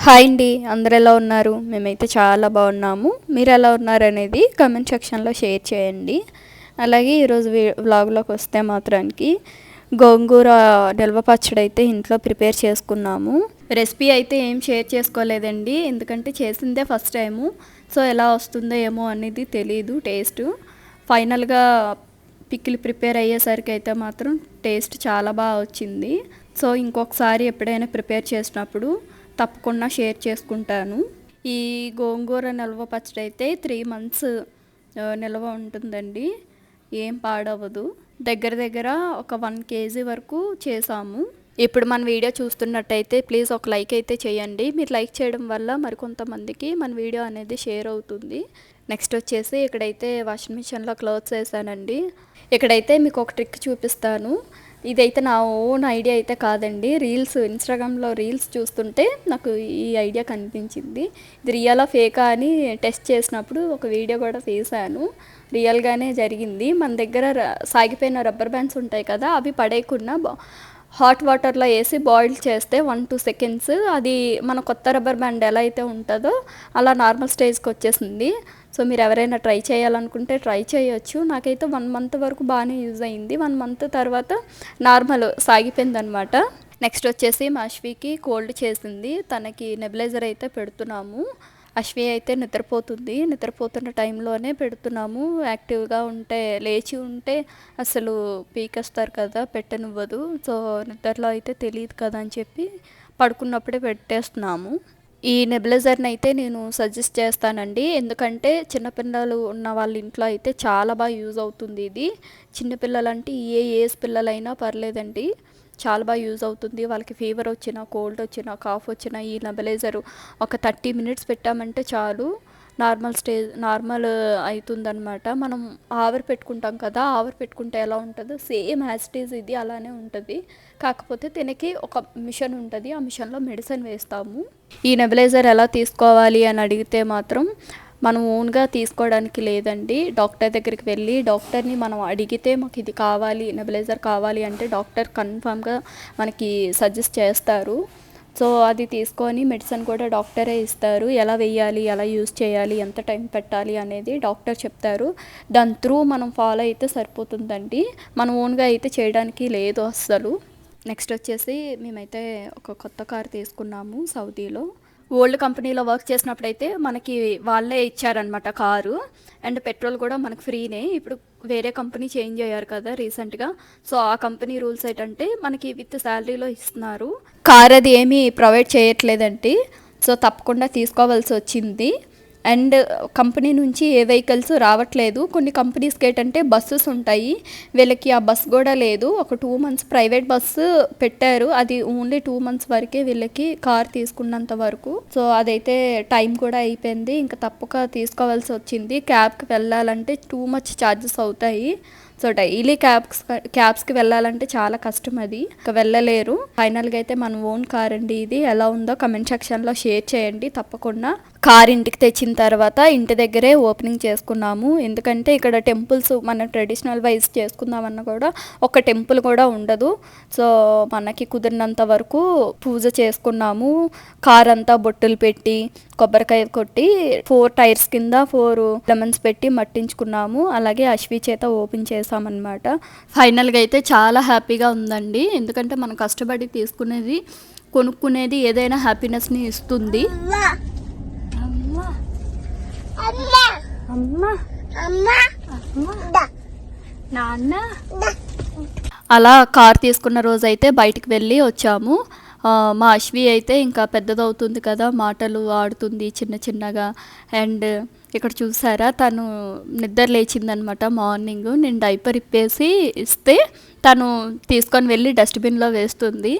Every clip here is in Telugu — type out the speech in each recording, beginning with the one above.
హాయ్ అండి, అందరు ఎలా ఉన్నారు? మేమైతే చాలా బాగున్నాము. మీరు ఎలా ఉన్నారు అనేది కామెంట్ సెక్షన్లో షేర్ చేయండి. అలాగే ఈరోజు వ్లాగ్లోకి వస్తే మాత్రానికి గోంగూర నిల్వ పచ్చడి అయితే ఇంట్లో ప్రిపేర్ చేసుకున్నాము. రెసిపీ అయితే ఏం షేర్ చేసుకోలేదండి, ఎందుకంటే చేసిందే ఫస్ట్ టైము. సో ఎలా వస్తుందో ఏమో అనేది తెలియదు టేస్ట్. ఫైనల్గా పిక్కిలు ప్రిపేర్ అయ్యేసరికి అయితే మాత్రం టేస్ట్ చాలా బాగా వచ్చింది. సో ఇంకొకసారి ఎప్పుడైనా ప్రిపేర్ చేసినప్పుడు తప్పకుండా షేర్ చేసుకుంటాను. ఈ గోంగూర నిల్వ పచ్చడి అయితే 3 months నిల్వ ఉంటుందండి, ఏం పాడవదు. దగ్గర ఒక 1 kg వరకు చేసాము. ఇప్పుడు మన వీడియో చూస్తున్నట్టయితే ప్లీజ్ ఒక లైక్ అయితే చేయండి. మీరు లైక్ చేయడం వల్ల మరికొంతమందికి మన వీడియో అనేది షేర్ అవుతుంది. నెక్స్ట్ వచ్చేసి ఇక్కడైతే వాషింగ్ మిషన్లో క్లోత్స్ వేసానండి. ఇక్కడైతే మీకు ఒక ట్రిక్ చూపిస్తాను. ఇదైతే నా ఓన్ ఐడియా అయితే కాదండి, ఇన్స్టాగ్రామ్లో రీల్స్ చూస్తుంటే నాకు ఈ ఐడియా కనిపించింది. ఇది రియలా ఫేకా అని టెస్ట్ చేసినప్పుడు ఒక వీడియో కూడా తీశాను. రియల్గానే జరిగింది. మన దగ్గర సాగిపోయిన రబ్బర్ బ్యాండ్స్ ఉంటాయి కదా, అవి పడేయకుండా హాట్ వాటర్లో వేసి బాయిల్ చేస్తే 1-2 seconds అది మన కొత్త రబ్బర్ బ్యాండ్ ఎలా అయితే ఉంటుందో అలా నార్మల్ స్టేజ్కి వచ్చేసింది. సో మీరు ఎవరైనా ట్రై చేయాలనుకుంటే ట్రై చేయొచ్చు. నాకైతే 1 month వరకు బాగానే యూజ్ అయింది. 1 month తర్వాత నార్మల్ సాగిపోయింది అనమాట. నెక్స్ట్ వచ్చేసి మా అశ్వికి కోల్డ్ చేసింది, తనకి నెబులైజర్ అయితే పెడుతున్నాము. అశ్వి అయితే నిద్రపోతున్న టైంలోనే పెడుతున్నాము. యాక్టివ్గా ఉంటే లేచి ఉంటే అసలు పీకేస్తారు కదా, పెట్టనివ్వదు. సో నిద్రలో అయితే తెలియదు కదా అని చెప్పి పడుకున్నప్పుడే పెట్టేస్తున్నాము. ఈ నెబులైజర్ని అయితే నేను సజెస్ట్ చేస్తానండి, ఎందుకంటే చిన్నపిల్లలు ఉన్న వాళ్ళ ఇంట్లో అయితే చాలా బాగా యూజ్ అవుతుంది. ఇది చిన్నపిల్లలంటే ఏ ఏజ్ పిల్లలైనా పర్లేదండి, చాలా బాగా యూజ్ అవుతుంది. వాళ్ళకి ఫీవర్ వచ్చినా, కోల్డ్ వచ్చినా, కాఫ్ వచ్చినా ఈ నెబులైజర్ ఒక 30 minutes పెట్టామంటే చాలు, నార్మల్ అవుతుందన్నమాట. మనం ఆవిరి పెట్టుకుంటాం కదా, ఆవిరి పెట్టుకుంటే ఎలా ఉంటుందో సేమ్ యాజ్ ఇట్ ఈజ్ ఇది అలానే ఉంటుంది. కాకపోతే దీనికి ఒక మిషన్ ఉంటుంది, ఆ మిషన్లో మెడిసిన్ వేస్తాము. ఈ నెబులైజర్ ఎలా తీసుకోవాలి అని అడిగితే మాత్రం మనం ఓన్గా తీసుకోవడానికి లేదండి. డాక్టర్ దగ్గరికి వెళ్ళి డాక్టర్ని మనం అడిగితే మాకు ఇది కావాలి, నెబులైజర్ కావాలి అంటే డాక్టర్ కన్ఫామ్గా మనకి సజెస్ట్ చేస్తారు. సో అది తీసుకొని మెడిసిన్ కూడా డాక్టరే ఇస్తారు. ఎలా వేయాలి, ఎలా యూజ్ చేయాలి, ఎంత టైం పెట్టాలి అనేది డాక్టర్ చెప్తారు. దాని త్రూ మనం ఫాలో అయితే సరిపోతుందండి, మనం ఓన్గా అయితే చేయడానికి లేదు అస్సలు. నెక్స్ట్ వచ్చేసి మేమైతే ఒక కొత్త కారు తీసుకున్నాము సౌదీలో. ఓల్డ్ కంపెనీలో వర్క్ చేసినప్పుడైతే మనకి వాళ్ళే ఇచ్చారనమాట కారు, అండ్ పెట్రోల్ కూడా మనకు ఫ్రీనే. ఇప్పుడు వేరే కంపెనీ చేంజ్ అయ్యారు కదా రీసెంట్గా, సో ఆ కంపెనీ రూల్స్ ఏంటంటే మనకి విత్ శాలరీలో ఇస్తున్నారు. కార్ అది ఏమీ ప్రొవైడ్ చేయట్లేదండి, సో తప్పకుండా తీసుకోవాల్సి వచ్చింది. అండ్ కంపెనీ నుంచి ఏ వెహికల్స్ రావట్లేదు. కొన్ని కంపెనీస్కి ఏంటంటే బస్సెస్ ఉంటాయి, వీళ్ళకి ఆ బస్ కూడా లేదు. ఒక 2 months ప్రైవేట్ బస్సు పెట్టారు, అది ఓన్లీ 2 months వరకే వీళ్ళకి కార్ తీసుకున్నంత వరకు. సో అదైతే టైం కూడా అయిపోయింది, ఇంకా తప్పక తీసుకోవాల్సి వచ్చింది. క్యాబ్కి వెళ్ళాలంటే టూ మచ్ ఛార్జెస్ అవుతాయి. సో డైలీ క్యాబ్స్కి వెళ్ళాలంటే చాలా కష్టం, అది ఇంకా వెళ్ళలేరు. ఫైనల్గా అయితే మన ఓన్ కార్ అండి ఇది. ఎలా ఉందో కమెంట్ సెక్షన్లో షేర్ చేయండి తప్పకుండా. కార్ ఇంటికి తెచ్చిన తర్వాత ఇంటి దగ్గరే ఓపెనింగ్ చేసుకున్నాము, ఎందుకంటే ఇక్కడ టెంపుల్స్ మన ట్రెడిషనల్ వైజ్ చేసుకుందామన్నా కూడా ఒక టెంపుల్ కూడా ఉండదు. సో మనకి కుదిరినంత వరకు పూజ చేసుకున్నాము. కార్ అంతా బొట్టులు పెట్టి కొబ్బరికాయ కొట్టి 4 tires కింద 4 lemons పెట్టి మట్టించుకున్నాము. అలాగే అశ్వి చేత ఓపెన్ చేసామన్నమాట. ఫైనల్గా అయితే చాలా హ్యాపీగా ఉందండి, ఎందుకంటే మనం కష్టపడి తీసుకునేది, కొనుక్కునేది ఏదైనా హ్యాపీనెస్ని ఇస్తుంది. అలా కార్ తీసుకున్న రోజు అయితే బయటికి వెళ్ళి వచ్చాము. మా అశ్వి అయితే ఇంకా పెద్దదవుతుంది కదా, మాటలు ఆడుతుంది చిన్నగా. అండ్ ఇక్కడ చూసారా, తను నిద్ర లేచిందనమాట మార్నింగ్. నేను డైపర్ ఇప్పేసి ఇస్తే తను తీసుకొని వెళ్ళి డస్ట్బిన్లో వేస్తుంది.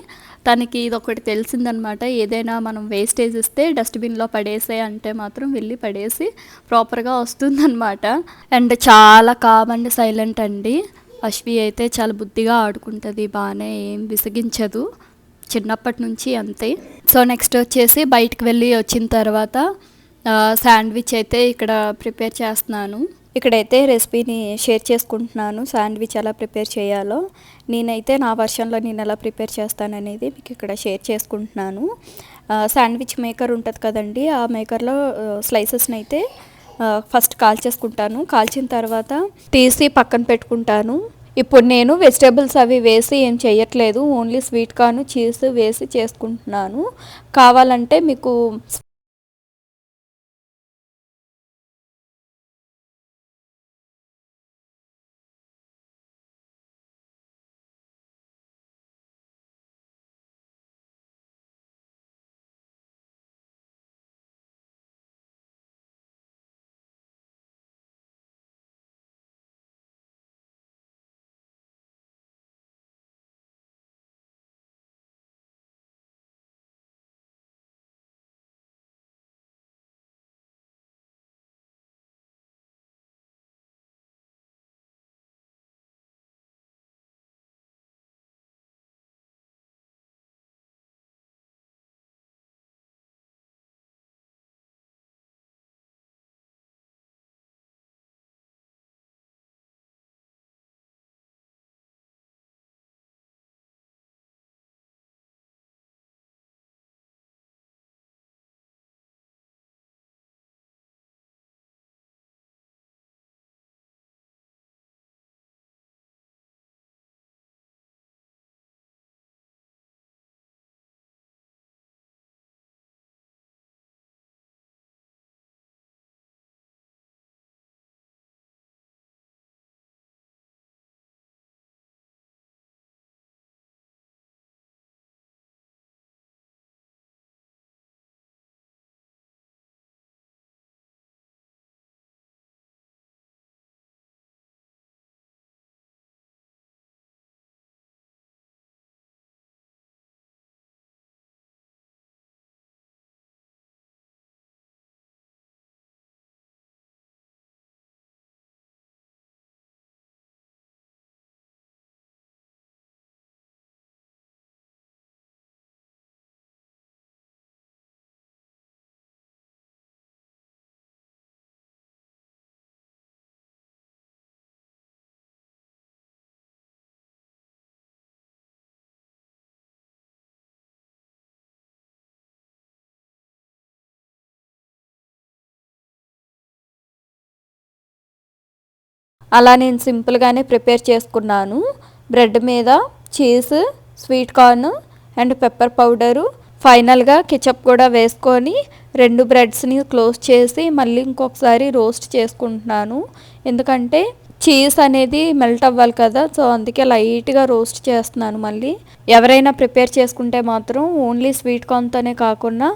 తనకి ఇది ఒకటి తెలిసిందనమాట, ఏదైనా మనం వేస్టేజ్ ఇస్తే డస్ట్బిన్లో పడేసే అంటే మాత్రం వెళ్ళి పడేసి ప్రాపర్గా వస్తుందన్నమాట. అండ్ చాలా కామ్ అండ్ సైలెంట్ అండి. అశ్వి అయితే చాలా బుద్ధిగా ఆడుకుంటుంది, బాగానే ఏం విసిగించదు, చిన్నప్పటి నుంచి అంతే. సో నెక్స్ట్ వచ్చేసి బయటకు వెళ్ళి వచ్చిన తర్వాత శాండ్విచ్ అయితే ఇక్కడ ప్రిపేర్ చేస్తున్నాను. ఇక్కడైతే రెసిపీని షేర్ చేసుకుంటున్నాను, శాండ్విచ్ ఎలా ప్రిపేర్ చేయాలో. నేనైతే నా వర్షన్లో నేను ఎలా ప్రిపేర్ చేస్తాననేది మీకు ఇక్కడ షేర్ చేసుకుంటున్నాను. శాండ్విచ్ మేకర్ ఉంటుంది కదండి, ఆ మేకర్లో స్లైసెస్ని అయితే ఫస్ట్ కాల్చేసుకుంటాను. కాల్చిన తర్వాత తీసి పక్కన పెట్టుకుంటాను. ఇప్పుడు నేను వెజిటేబుల్స్ అవి వేసి ఏం చేయట్లేదు, ఓన్లీ స్వీట్ కార్న్ చీజ్ వేసి చేసుకుంటున్నాను. కావాలంటే మీకు అలా నేను సింపుల్గానే ప్రిపేర్ చేసుకున్నాను. బ్రెడ్ మీద cheese, sweet corn and pepper powder, ఫైనల్గా కెచప్ కూడా వేసుకొని 2 బ్రెడ్స్ని క్లోజ్ చేసి మళ్ళీ ఇంకొకసారి రోస్ట్ చేసుకుంటున్నాను. ఎందుకంటే చీజ్ అనేది మెల్ట్ అవ్వాలి కదా, సో అందుకే లైట్గా రోస్ట్ చేస్తున్నాను. మళ్ళీ ఎవరైనా ప్రిపేర్ చేసుకుంటే మాత్రం ఓన్లీ స్వీట్ కార్న్తోనే కాకుండా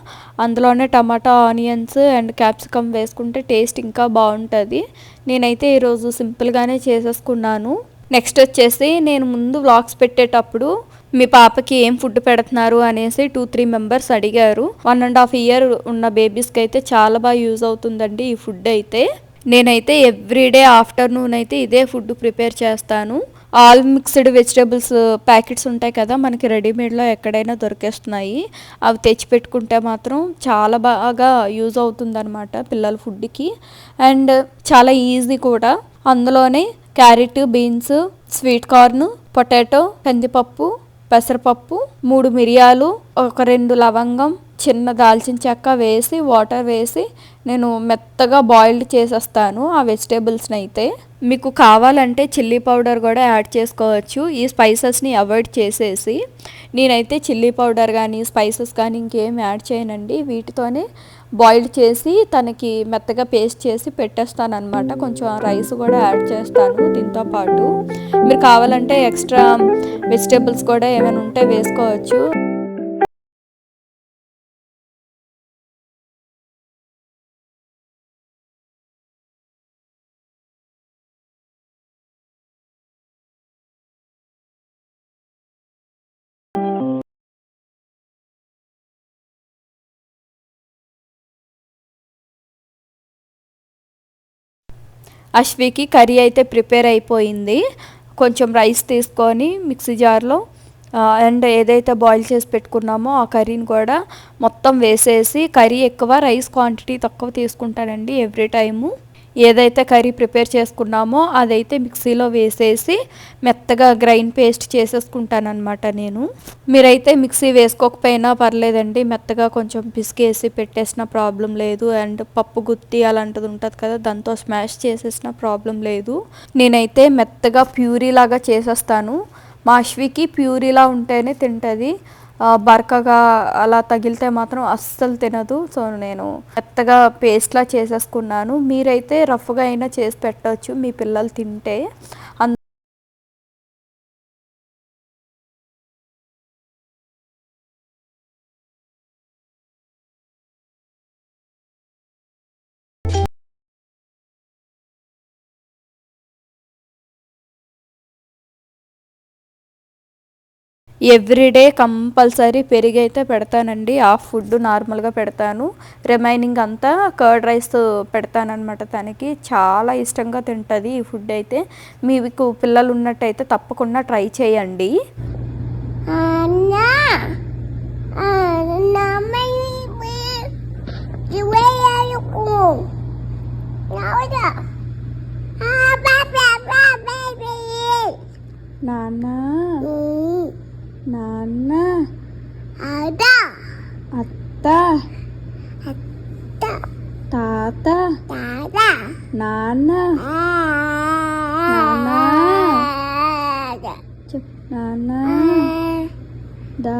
అందులోనే టమాటా, ఆనియన్స్ అండ్ క్యాప్సికమ్ వేసుకుంటే టేస్ట్ ఇంకా బాగుంటుంది. నేనైతే ఈరోజు సింపుల్గానే చేసేసుకున్నాను. నెక్స్ట్ వచ్చేసి నేను ముందు వ్లాగ్స్ పెట్టేటప్పుడు మీ పాపకి ఏం ఫుడ్ పెడుతున్నారు అనేసి 2-3 మెంబర్స్ అడిగారు. 1.5 ఇయర్ ఉన్న బేబీస్కి అయితే చాలా బాగా యూజ్ అవుతుందండి ఈ ఫుడ్ అయితే. నేనైతే ఎవ్రీడే ఆఫ్టర్నూన్ అయితే ఇదే ఫుడ్ ప్రిపేర్ చేస్తాను. ఆల్ మిక్స్డ్ వెజిటేబుల్స్ ప్యాకెట్స్ ఉంటాయి కదా, మనకి రెడీమేడ్లో ఎక్కడైనా దొరికేస్తున్నాయి. అవి తెచ్చి పెట్టుకుంటే మాత్రం చాలా బాగా యూజ్ అవుతుందన్నమాట పిల్లల ఫుడ్కి. అండ్ చాలా ఈజీ కూడా. అందులోనే carrot, beans, sweet corn, potato, కందిపప్పు, పెసరపప్పు, 3 మిరియాలు, ఒక 2 లవంగం, చిన్న దాల్చిన చెక్క వేసి వాటర్ వేసి నేను మెత్తగా బాయిల్డ్ చేసేస్తాను ఆ వెజిటేబుల్స్ని అయితే. మీకు కావాలంటే చిల్లీ పౌడర్ కూడా యాడ్ చేసుకోవచ్చు ఈ స్పైసెస్ని అవాయిడ్ చేసేసి. నేనైతే చిల్లీ పౌడర్ కానీ స్పైసెస్ కానీ ఇంకేం యాడ్ చేయనండి, వీటితోనే బాయిల్డ్ చేసి తనకి మెత్తగా పేస్ట్ చేసి పెట్టేస్తాను అనమాట. కొంచెం రైస్ కూడా యాడ్ చేస్తాను దీంతో పాటు. మీరు కావాలంటే ఎక్స్ట్రా వెజిటేబుల్స్ కూడా ఏమైనా ఉంటే వేసుకోవచ్చు. అశ్వికి కర్రీ అయితే ప్రిపేర్ అయిపోయింది. కొంచెం రైస్ తీసుకొని మిక్సీ జార్లో అండ్ ఏదైతే బాయిల్ చేసి పెట్టుకున్నామో ఆ కర్రీని కూడా మొత్తం వేసేసి, కర్రీ ఎక్కువ రైస్ క్వాంటిటీ తక్కువ తీసుకుంటానండి ఎవ్రీ టైము. ఏదైతే కర్రీ ప్రిపేర్ చేసుకున్నామో అదైతే మిక్సీలో వేసేసి మెత్తగా గ్రైండ్ పేస్ట్ చేసేసుకుంటానమాట నేను. మీరైతే మిక్సీ వేసుకోకపోయినా పర్లేదండి, మెత్తగా కొంచెం పిసికేసి పెట్టేసిన ప్రాబ్లం లేదు. అండ్ పప్పు గుత్తి అలాంటిది ఉంటుంది కదా, దాంతో స్మాష్ చేసేసిన ప్రాబ్లం లేదు. నేనైతే మెత్తగా ప్యూరీ లాగా చేసేస్తాను. మా అశ్వికి ప్యూరీలా ఉంటేనే తింటుంది, బరకగా అలా తగిలితే మాత్రం అస్సలు తినదు. సో నేను మెత్తగా పేస్ట్లా చేసేసుకున్నాను. మీరైతే రఫ్గా అయినా చేసి పెట్టవచ్చు మీ పిల్లలు తింటే. ఎవ్రీడే కంపల్సరీ పెరుగు అయితే పెడతానండి. హాఫ్ ఫుడ్ నార్మల్గా పెడతాను, రిమైనింగ్ అంతా కర్డ్ రైస్ పెడతానమాట. తనకి చాలా ఇష్టంగా తింటుంది ఈ ఫుడ్ అయితే. మీకు పిల్లలు ఉన్నట్టయితే తప్పకుండా ట్రై చేయండి. నాన్న నాన్న అత్త తాత నాన్న నాన్న చెప్ నాన్న దా